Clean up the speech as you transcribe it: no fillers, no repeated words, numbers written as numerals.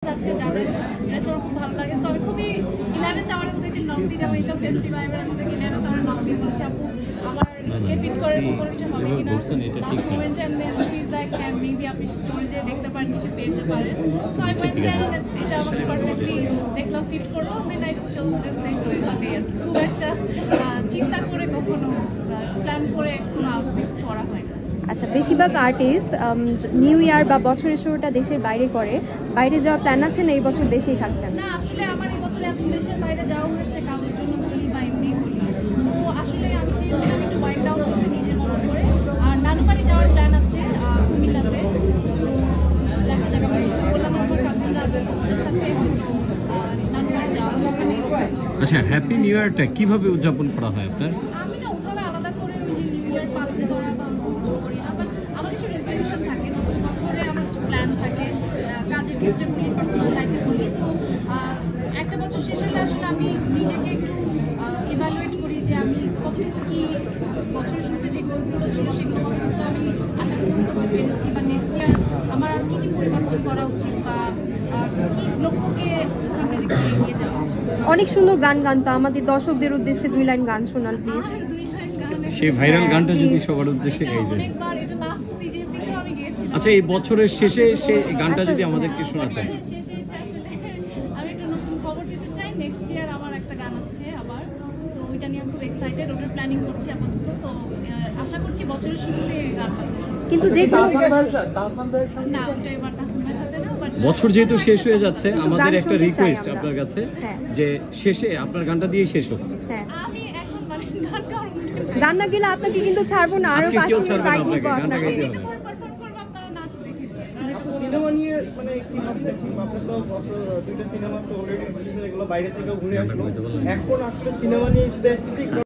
আছে যাদের ড্রেস আমার খুব ভালো লাগে। সো আমি খুবই 11th আওয়ারে ওদেরকে নক দিই, যেমন এটা ফেস্টিভ্যালের মধ্যে 11th আওয়ারে নক দিয়ে বলছি আপু আমারকে ফিট করে কোনো কিছু হবে কিনা। লাস্ট মোমেন্টে and then she is like হ্যাঁ মেবি আপনি স্টোরেজে দেখতে পারেন, কিছু পেতে পারেন। সো আই ওয়েন্ট দেন এটা আমাকে পারফেক্টলি দেখলাম ফিট করলো, then I chose this thing. তো এইভাবে খুব একটা চিন্তা করে কখনো প্ল্যান করে কোনো আউটফিট করা হয় না। আচ্ছা, বেশিরভাগ আর্টিস্ট নিউ ইয়ার বা বছরের শুরুটা দেশের বাইরে করে, বাইরে যাওয়ার প্ল্যান আছে না এই বছর দেশেই থাকছেন? না, আসলে আমার এই বছর এত দেশের বাইরে যাওয়া হয়েছে কাজের জন্য বলি বা এমনি বলি। তো আসলে আমি চেয়েছিলাম একটু ওয়াইন্ড ডাউন করতে নিজের মতো করে। আর নানু বাড়ি যাওয়ার প্ল্যান আছে কুমিল্লাতে। তো দেখা যাক, আমি যেহেতু বললাম আমার কাজিনরা আছে, তো ওদের সাথে হয়তো নানু বাড়ি যাওয়া ওখানে। আচ্ছা, হ্যাপি নিউ ইয়ারটা কিভাবে উদযাপন করা হয় আপনার? আমি না ওভাবে আলাদা করে ওই যে নিউ ইয়ার পালন করা বা কিছু করি না। বাট আমার কিছু রেজলিউশন থাকে, নতুন বছরে আমার কিছু প্ল্যান থাকে, কাজের ক্ষেত্রে বলি, পার্সোনাল লাইফে বলি। তো একটা বছর শেষ হলে আসলে আমি নিজেকে একটু ইভ্যালুয়েট করি যে আমি কতটুকু কি বছরের শুরুতে যে গোলসগুলো ছিল সেগুলো কতটুকু আমি আশা পূরণ করতে পেরেছি, বা নেক্সট ইয়ার আমার আর কি কি পরিবর্তন করা উচিত, বা কি লক্ষ্যকে সামনে রেখে এগিয়ে যাওয়া উচিত। অনেক সুন্দর গান গানতো, আমাদের দর্শকদের উদ্দেশ্যে 2 লাইন গান শোনান প্লিজ। আর 2 লাইন গান সেই ভাইরাল গানটা যদি সবার উদ্দেশ্যে গাই দেন। অনেকবার এটা লাস্ট সিজিপিতেও আমি গিয়েছিলাম। আচ্ছা, এই বছরের শেষে সেই গানটা যদি আমাদেরকে শোনাতেন। শেষে আসলে আমি একটা নতুন খবর দিতে চাই, নেক্সট ইয়ার আমার একটা গান আসছে আবার। সো ওইটা নিয়ে আমি খুব এক্সাইটেড, ওটার প্ল্যানিং করছি আপাতত। সো আশা করছি বছরের শুরুতে গান পাবো। কিন্তু যে না, ওটা এবার তাসমিমার সাথে না, বাট বছর যেহেতু শেষ হয়ে যাচ্ছে, আমাদের একটা শুনতে চাই রিকোয়েস্ট আমরা। আপনার কাছে হ্যাঁ। যে শেষে আপনার গানটা দিয়েই শেষ হোক। হ্যাঁ, আমি এখন মানে গান গাওয়ার মুডে নাই। গান না গেলে আপনাকে কিন্তু ছাড়বো না, আরো আজকে 5 কেউ মিনিট ছাড়বে না গাইড আপনাকে, দিব গানটা আপনাকে। গাইতে যেটা হবে। পারফর্ম করবো আপনারা নাচ দেখে দিন। সিনেমা নিয়ে মানে কি ভাবছেন? আপনার তো দুইটা সিনেমা তো অলরেডি এগুলো বাইরে থেকেও ঘুরে আসলো, এখন আসলে সিনেমা নিয়ে স্পেসিফিক